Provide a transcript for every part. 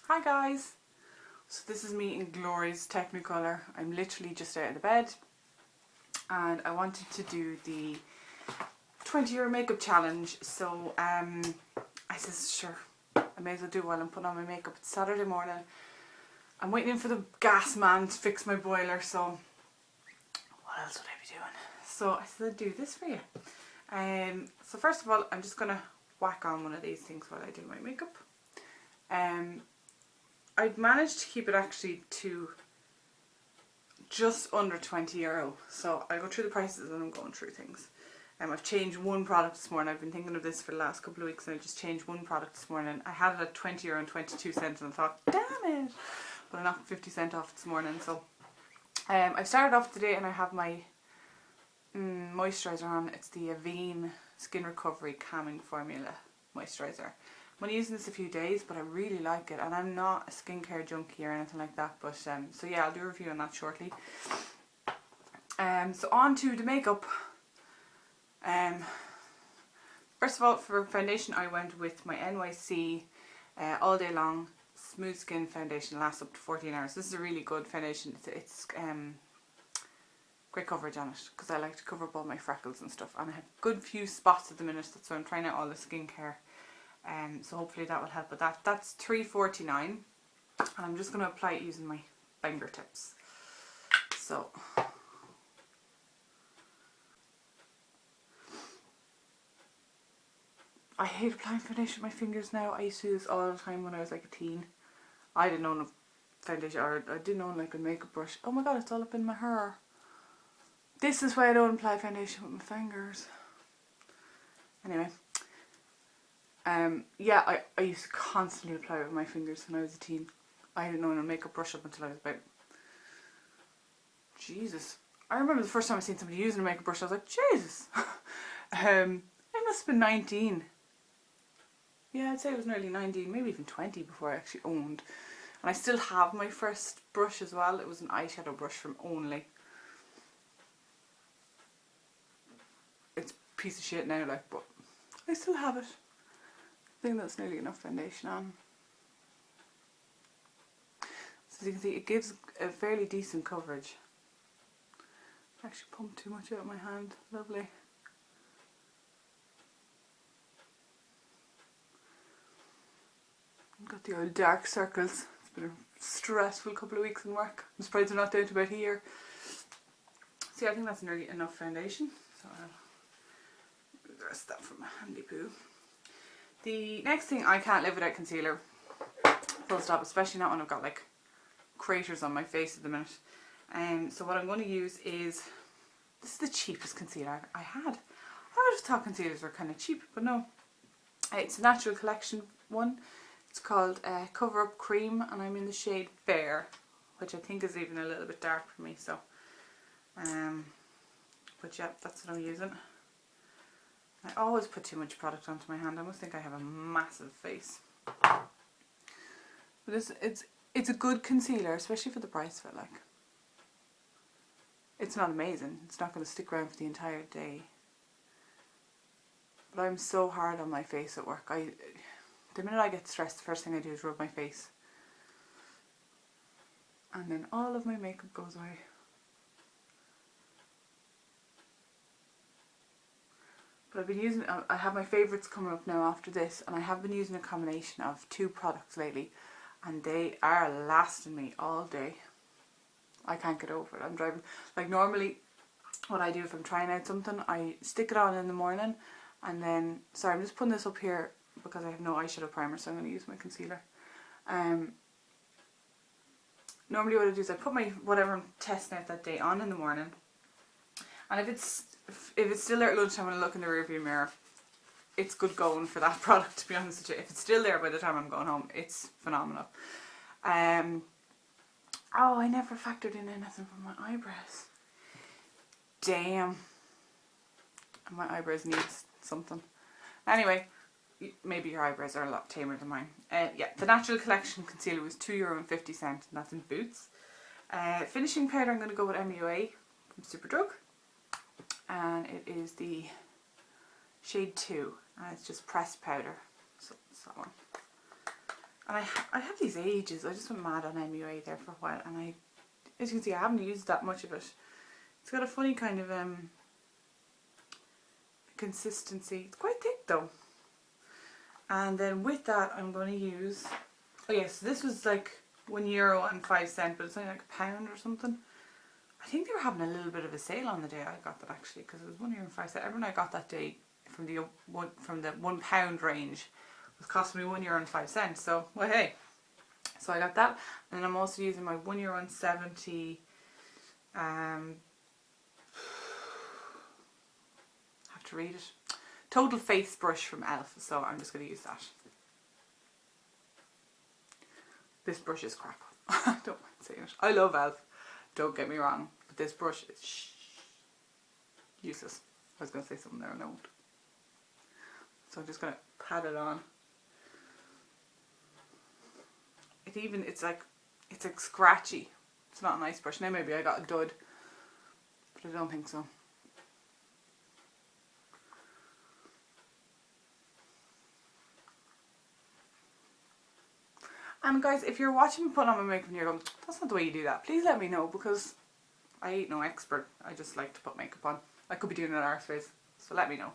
Hi guys! So this is me in Glory's Technicolor. I'm literally just out of the bed and I wanted to do the 20 € makeup challenge. So I said sure, I may as well do it while I'm putting on my makeup. It's Saturday morning. I'm waiting for the gas man to fix my boiler, so what else would I be doing? So I said I'd do this for you. So first of all, I'm just going to whack on one of these things while I do my makeup. I'd managed to keep it actually to just under 20 €. So I'll go through the prices and I'm going through things. I've changed one product this morning. I've been thinking of this for the last couple of weeks and I just changed one product this morning. I had it at 20 € and 22 cents and I thought, damn it! But I knocked 50 cents off this morning. So I've started off today and I have my moisturizer on. It's the Avene Skin Recovery Calming Formula Moisturizer. I'm only using this a few days, but I really like it, and I'm not a skincare junkie or anything like that, but so yeah, I'll do a review on that shortly. So on to the makeup. First of all, for foundation I went with my NYC All Day Long Smooth Skin Foundation. Lasts up to 14 hours. This is a really good foundation. It's great coverage on it, because I like to cover up all my freckles and stuff, and I have a good few spots at the minute, so I'm trying out all the skincare. So hopefully that will help with that. That's $3.49 and I'm just going to apply it using my fingertips. So I hate applying foundation with my fingers now. I used to do this all the time when I was like a teen. I didn't own a foundation, or I didn't own like a makeup brush. Oh my god, it's all up in my hair. This is why I don't apply foundation with my fingers. Anyway. Yeah, I used to constantly apply it with my fingers when I was a teen. I didn't own a makeup brush up until I was about... Jesus. I remember the first time I seen somebody using a makeup brush, I was like, Jesus! I must have been 19. Yeah, I'd say I was nearly 19, maybe even 20 before I actually owned. And I still have my first brush as well. It was an eyeshadow brush from Only. It's a piece of shit now, like, but I still have it. I think that's nearly enough foundation on. So as you can see, it gives a fairly decent coverage. I actually pumped too much out of my hand. Lovely. I've got the old dark circles. It's been a stressful couple of weeks in work. I'm surprised they're not down to about here. See, I think that's nearly enough foundation. So I'll do the rest of that from a handy poo. The next thing, I can't live without concealer, full stop, especially not when I've got like craters on my face at the minute. So what I'm going to use is, this is the cheapest concealer I had. I would have thought concealers were kind of cheap, but no. It's a Natural Collection one. It's called Cover Up Cream and I'm in the shade Bare, which I think is even a little bit dark for me, so. But yeah, that's what I'm using. I always put too much product onto my hand. I must think I have a massive face. But it's a good concealer, especially for the price of it. Like, it's not amazing. It's not going to stick around for the entire day. But I'm so hard on my face at work. The minute I get stressed, the first thing I do is rub my face. And then all of my makeup goes away. But I've been using, I have my favourites coming up now after this, and I have been using a combination of two products lately, and they are lasting me all day. I can't get over it. I'm driving, like normally what I do if I'm trying out something, I stick it on in the morning, and then, sorry, I'm just putting this up here because I have no eyeshadow primer, so I'm going to use my concealer. Normally what I do is I put my, whatever I'm testing out that day on in the morning, and if it's still there at lunchtime when I look in the rearview mirror, it's good going for that product, to be honest with you. If it's still there by the time I'm going home, it's phenomenal. Oh, I never factored in anything for my eyebrows. Damn. My eyebrows need something. Anyway, maybe your eyebrows are a lot tamer than mine. Yeah, the Natural Collection concealer was €2.50 and that's in Boots. Finishing powder, I'm going to go with MUA from Superdrug. And it is the shade 2 and it's just pressed powder, so it's that one. And I have these ages. I just went mad on MUA there for a while, and as you can see, I haven't used that much of it. It's got a funny kind of consistency. It's quite thick though. And then with that, I'm going to use, oh yes, this was like €1.05, but it's only like £1 or something. I think they were having a little bit of a sale on the day I got that actually, because it was €1.05. Everyone I got that day from the £1 range was costing me €1.05. So, well, hey. So I got that, and I'm also using my €1.70. Have to read it. Total Face Brush from Elf. So I'm just going to use that. This brush is crap. I don't mind saying it. I love Elf. Don't get me wrong, but this brush is useless. I was going to say something there and I won't. So I'm just going to pat it on. It's like scratchy. It's not a nice brush. Now maybe I got a dud, but I don't think so. And guys, if you're watching me put on my makeup and you're going, that's not the way you do that, please let me know, because I ain't no expert. I just like to put makeup on. I could be doing it arse face, so let me know.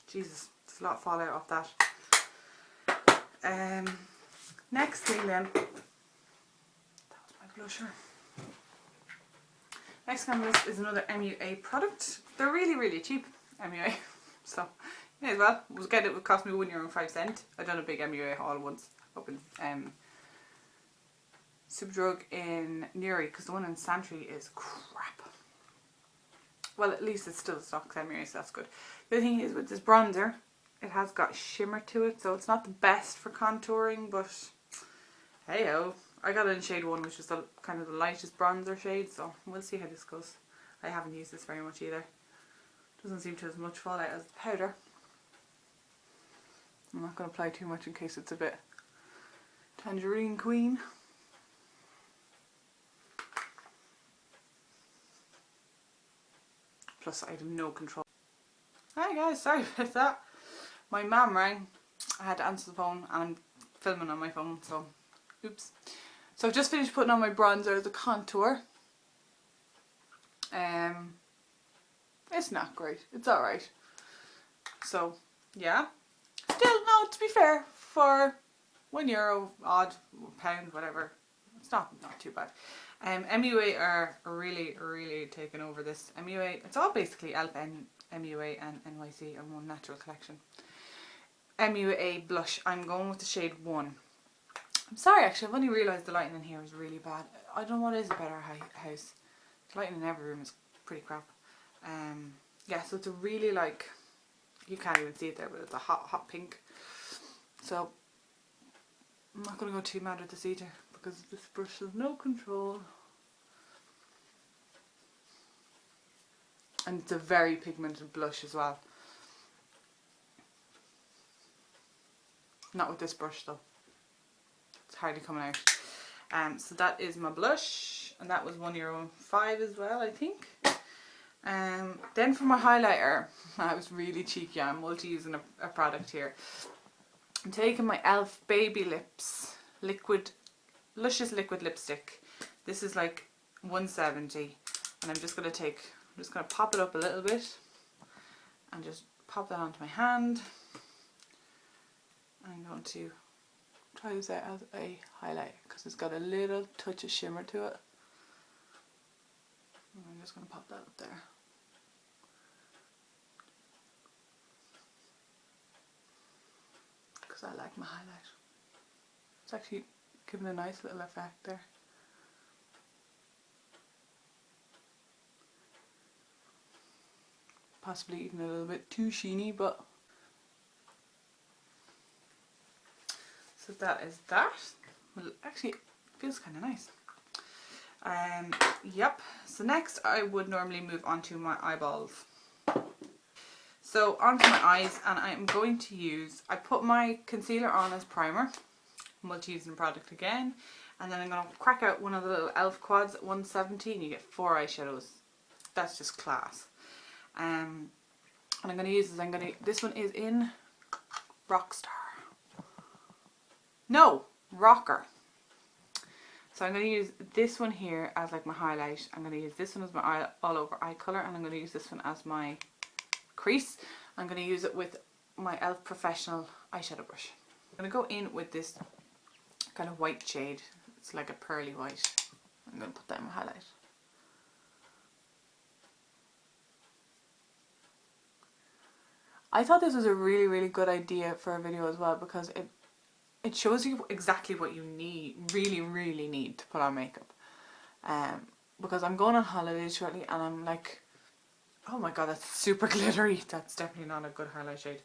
Jesus, there's a lot of fallout off that. Next thing then, that was my blusher. Next on the list is another MUA product. They're really, really cheap, MUA. So, you may as well. It would cost me €1.05. I done a big MUA haul once up in Superdrug in Newry, because the one in Santry is crap. Well, at least it's still stock MUA, so that's good. The other thing is with this bronzer, it has got shimmer to it, so it's not the best for contouring, but hey ho. I got it in shade 1, which is the kind of the lightest bronzer shade, so we'll see how this goes. I haven't used this very much either. Doesn't seem to have as much fallout as the powder. I'm not going to apply too much in case it's a bit Tangerine Queen. Plus I have no control. Hi guys, sorry about that. My mum rang. I had to answer the phone and I'm filming on my phone, so oops. So I've just finished putting on my bronzer as a contour. It's not great. It's alright. So yeah. Still, no, to be fair, for €1 odd, £1, whatever, it's not too bad. MUA are really, really taking over this. MUA, it's all basically Elf MUA and NYC and one natural collection. MUA blush, I'm going with the shade 1. I'm sorry actually, I've only realised the lighting in here is really bad. I don't know what is about our house. The lighting in every room is pretty crap. Yeah, so it's a really like, you can't even see it there, but it's a hot pink. So I'm not going to go too mad with this either, because this brush has no control. And it's a very pigmented blush as well. Not with this brush though. It's hardly coming out. So that is my blush, and that was €1.05 as well, I think. Then for my highlighter, I was really cheeky. I'm multi-using a product here. I'm taking my Elf Baby Lips Lucious liquid lipstick. This is like $1.70, and I'm just going to pop it up a little bit and just pop that onto my hand. I'm going to try this out as a highlight because it's got a little touch of shimmer to it. And I'm just going to pop that up there. Because I like my highlight. It's actually giving a nice little effect there. Possibly even a little bit too sheeny, but so that is that. Well, actually, it feels kind of nice. Yep. So next, I would normally move on to my eyeballs. So onto my eyes, and I'm going to use. I put my concealer on as primer, multi-using product again, and then I'm going to crack out one of the little Elf quads at $1.70, and you get 4 eyeshadows. That's just class. And I'm going to use this. This one is in Rockstar. No, Rocker. So I'm going to use this one here as like my highlight. I'm going to use this one as my all over eye colour, and I'm going to use this one as my crease. I'm going to use it with my e.l.f. Professional eyeshadow brush. I'm going to go in with this kind of white shade. It's like a pearly white. I'm going to put that in my highlight. I thought this was a really, really good idea for a video as well, because it shows you exactly what you really need to put on makeup. Because I'm going on holidays shortly, and I'm like, oh my god, that's super glittery. That's definitely not a good highlight shade.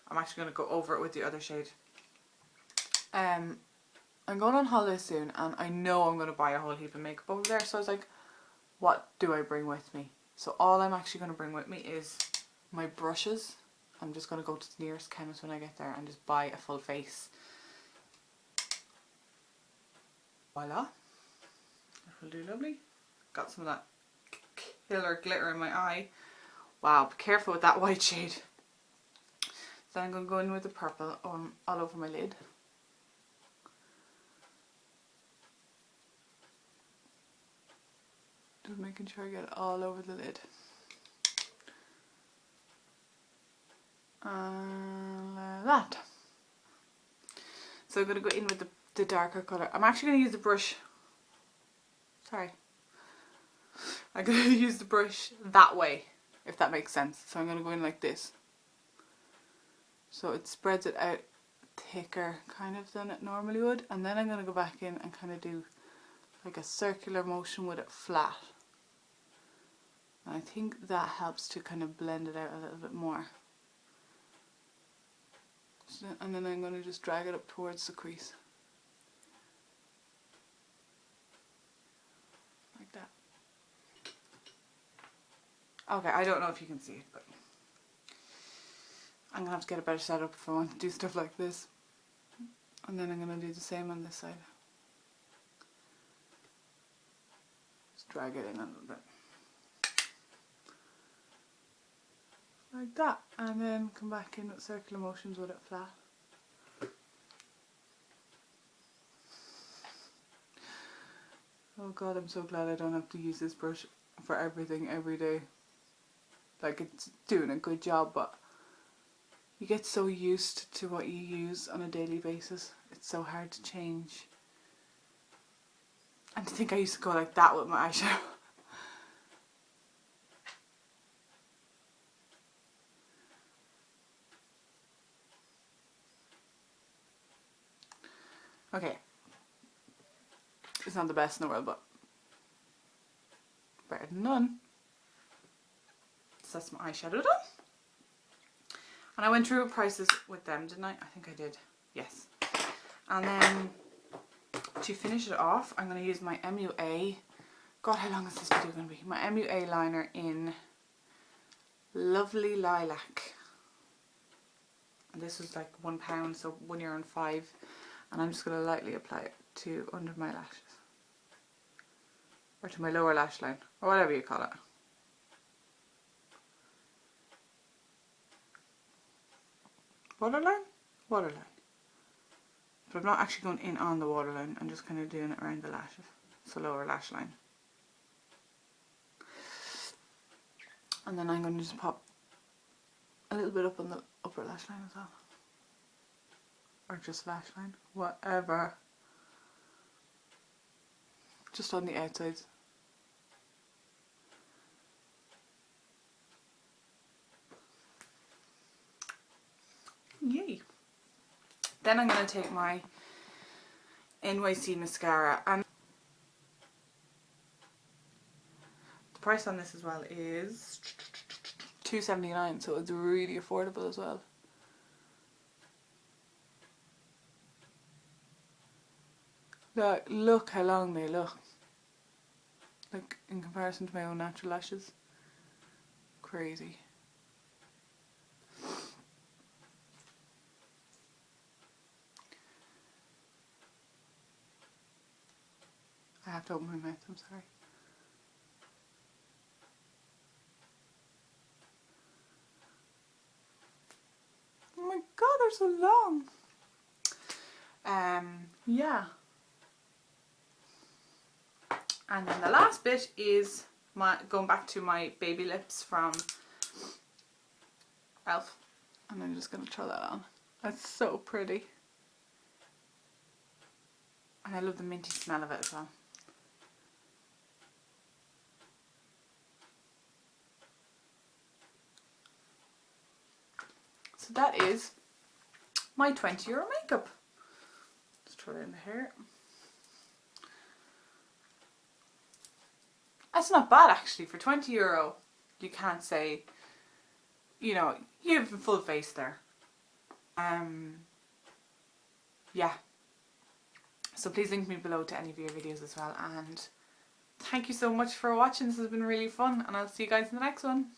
I'm actually going to go over it with the other shade. I'm going on holiday soon, and I know I'm going to buy a whole heap of makeup over there. So I was like, what do I bring with me? So all I'm actually going to bring with me is my brushes. I'm just going to go to the nearest chemist when I get there and just buy a full face. Voila. That will do lovely. Got some of that killer glitter in my eye. Wow, be careful with that white shade. So I'm going to go in with the purple all over my lid. Just making sure I get it all over the lid. And that. So I'm going to go in with the darker colour. I'm actually going to use the brush. Sorry. I'm going to use the brush that way, if that makes sense. So I'm going to go in like this. So it spreads it out thicker kind of than it normally would. And then I'm going to go back in and kind of do like a circular motion with it flat. And I think that helps to kind of blend it out a little bit more. So, and then I'm going to just drag it up towards the crease. Like that. Okay, I don't know if you can see it, but I'm going to have to get a better setup if I want to do stuff like this. And then I'm going to do the same on this side. Just drag it in a little bit. Like that. And then come back in with circular motions with it flat. Oh god, I'm so glad I don't have to use this brush for everything every day. Like, it's doing a good job, but you get so used to what you use on a daily basis. It's so hard to change. And to think I used to go like that with my eyeshadow. Okay. It's not the best in the world, but better than none. So that's my eyeshadow done. And I went through prices with them, didn't I? I think I did. Yes. And then to finish it off, I'm going to use my MUA. God, how long is this video going to be? My MUA liner in Lovely Lilac. And this was like £1, so €1.05. And I'm just going to lightly apply it to under my lashes. Or to my lower lash line. Or whatever you call it. Waterline? Waterline. But I'm not actually going in on the waterline. I'm just kind of doing it around the lashes. So lower lash line. And then I'm going to just pop a little bit up on the upper lash line as well. Or just lash line. Whatever. Just on the outsides. Yay. Then I'm going to take my NYC mascara, and the price on this as well is $2.79, so it's really affordable as well. Look how long they look. Like, in comparison to my own natural lashes. Crazy. I have to open my mouth, I'm sorry. Oh my god, they're so long. Yeah. And then the last bit is going back to my baby lips from Elf. And I'm just going to throw that on. That's so pretty. And I love the minty smell of it as well. So that is my €20 makeup. Just throw it in the hair. That's not bad actually for €20. You can't say, you know, you have a full face there. Yeah. So please link me below to any of your videos as well. And thank you so much for watching. This has been really fun, and I'll see you guys in the next one.